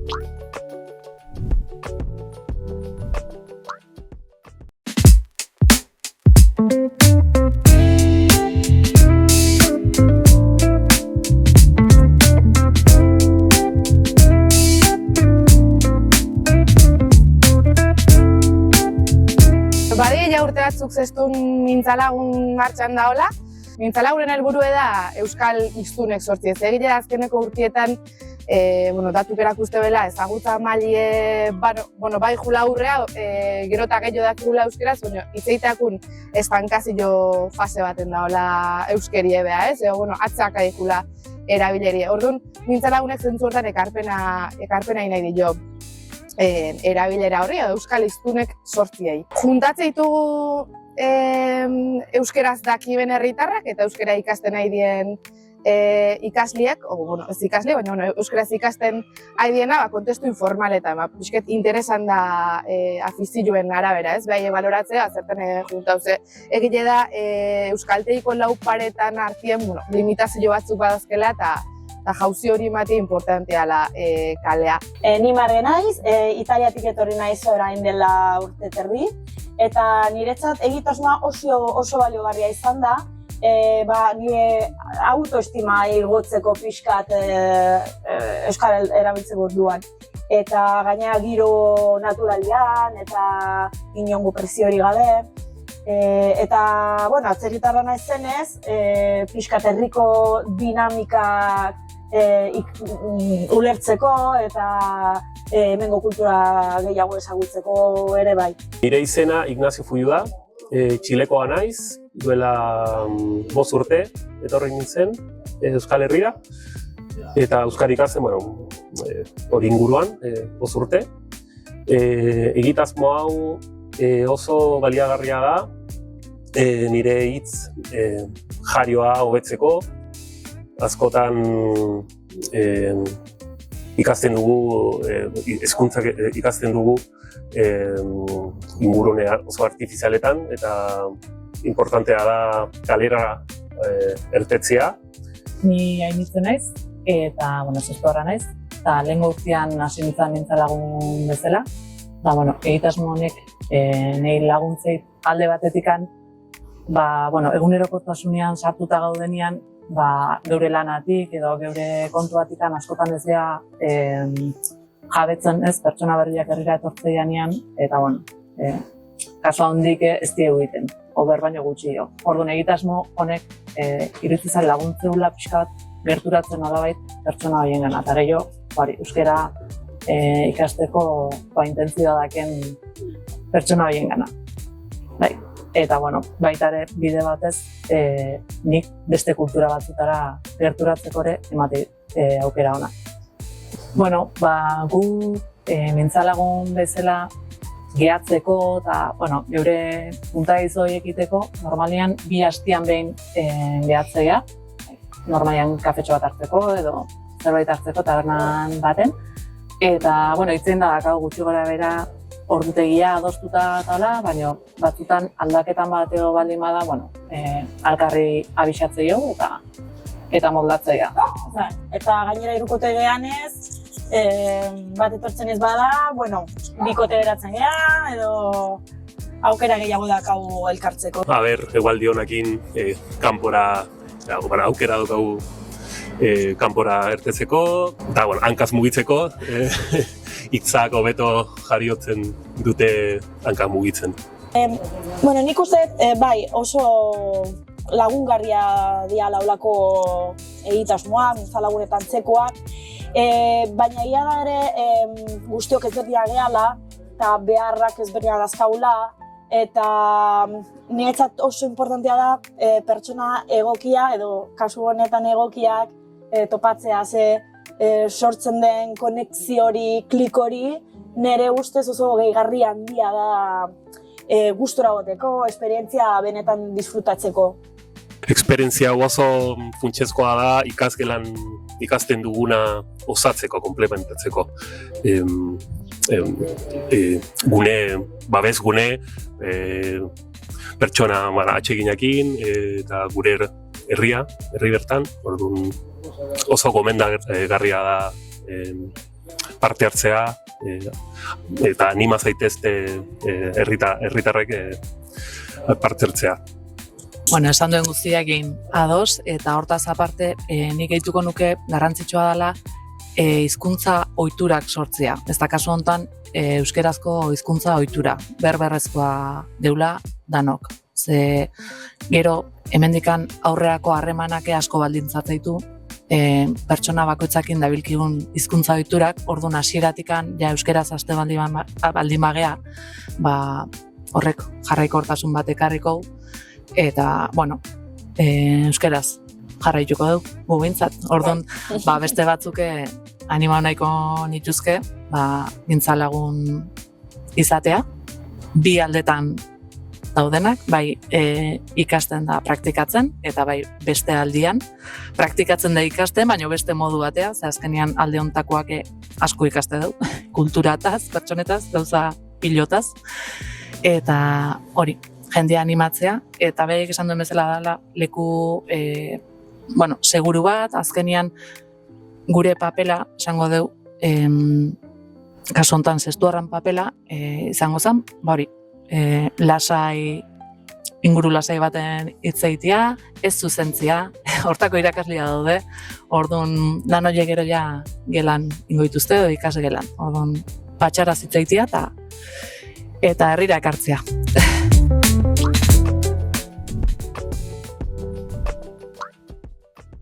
Badie urte batzuk zestun mintzalagun martxan daola. Mintzalagunen helburua da euskal hiztunek sortzi. Egile azkeneko urtietan datuk erakuste bela ezagutza mailie bai jula aurrea, gero eta gehiago dakigula euskeraz, baina hitzeiteakun estankazio fase baten daola euskerie beha, ez? Atzaka dikula erabilerie. Orduan, mintzalagunek zentzu hortan ekarpena nahi dio erabilera horri, euskal hiztunek sortziei. Juntatze ditugu euskeraz dakiben herritarrak eta euskera ikasten nahi dien ikasliek, ez ikasli, baina euskaraz ikasten ari diena kontestu informaletan, pixket interesan da afizioen arabera, ez? Behaiek baloratzea, zertan juntauze. Egile da euskaltegiko lau paretan artien limitazio batzuk badazkela eta jauzi hori ematea importantea kalea. Ni Marge naiz, Italiatik etorri naiz orain dela urte terdi, eta niretzat egitasmoa oso baliogarria izan da, nire autoestima igotzeko pixkat euskara erabiltzeko orduan. Eta gainera giro naturalian eta inongo presiorik gabe. Eta, atzerritarra naizenez, pixkat herriko dinamikak ulertzeko eta hemengo kultura gehiago ezagutzeko ere bai. Nire izena Ignacio Fuyu da, Txilekoa naiz, duela 5 urte etorri nintzen Euskal Herrira, eta euskara ikasten, hori inguruan, 5 urte. Egitasmo hau oso baliagarria da, nire hitz jarioa hobetzeko, askotan ikasten dugu, hezkuntzak ikasten dugu ingurune oso artifizialetan, eta importantea da kalera ertetzea. Ni hainitzen naiz, eta zestorra naiz, eta lehen urtean hasi nintzen mintzalagun bezala. Egitasmo honek nahi laguntzeit alde batetikan, egunerokotasunean sartuta gaudenean, geure lanatik edo geure kontuatikan askotan ez gea jabetzen ez pertsona berriak herrira etortzeianean, eta kasu handik ez diegu egiten, ober baino gutxio. Orduan egitasmo honek iruditzen laguntzeula pixka bat gerturatzen nolabait pertsona horien gana. Eta gehiago, euskara ikasteko intentzioa daken pertsona horien gana. Eta baita ere bide batez nik beste kultura batzutara gerturatzeko ere emate aukera ona. Gu mintzalagun bezala gehatzeko eta geure puntagizo horiek egiteko normalian 2 astean behin gehatzea. Normalian kafetxo bat hartzeko edo zerbait hartzeko tabernan baten. Eta hitzen da gutxi gora bera ordutegia adostuta eta baina batzutan aldaketan bateo baldin bada, alkarri abixatze jo eta moldatzea. Eta gainera hirukotegean ez, bat etortzen ez bada, bikote beratzen gea, edo aukera gehiago dakagu elkartzeko. Egualdi honekin kanpora, aukera daukagu kanpora ertetzeko, eta hankaz mugitzeko, hitzak hobeto jariotzen dute hankak mugitzen. Nik uste, oso lagungarria dira laulako egitasmoa, mintzalagunetan txekoak, baina ia da ere guztiok ezberdinak gehala eta beharrak ezberdinak dazkaula, eta niretzat oso importantea da pertsona egokia edo kasu honetan egokiak topatzea sortzen den konexio hori, klik hori, nire ustez oso gehigarri handia da gustora goteko, esperientzia benetan disfrutatzeko. Esperientzia oso funtsezkoa da ikasgelan ikasten duguna osatzeko, komplementatzeko. Babes gune, pertsona atseginakin eta gure herri bertan. Oso gomendagarria da parte hartzea, eta anima zaitezte herritarrek parte hartzea. Bueno, esan duen guztiakin ados, eta hortaz aparte, nik gehituko nuke garrantzitsua dela hizkuntza ohiturak sortzea. Ez da kasu honetan, euskerazko hizkuntza ohitura, berberrezkoa deula danok. Ze gero, hemendikan aurrerako harremanak asko baldintzatzaitu, pertsona bakoitzakin dabilkigun hizkuntza ohiturak, orduan hasieratikan ja euskeraz haste baldin bagea, horrek jarraikortasun bat ekarriko, eta, bueno, euskeraz jarraituko dugu, gu bintzat. Orduan, beste batzuke anima nahiko nituzke, gintzalagun izatea, bi aldetan daudenak, bai ikasten da praktikatzen, eta bai beste aldian. Praktikatzen da ikasten, baina beste modu batea, ze azkenean alde hontakoak asko ikaste du, kulturataz, pertsonetaz, gauza pilotaz, eta hori, jendea animatzea, eta behin esan duen bezala dela leku seguru bat, azkenean gure papela, esango deu, kasu honetan zestuarran papela, izango zen, hori, lasai, inguru lasai baten hitz egitea, ez zuzentzia, hortako irakaslia daude, orduan lan horiek gero ja gelan ingoituzte, edo ikas gelan, orduan patxaraz hitz egitea eta herrira ekartzea.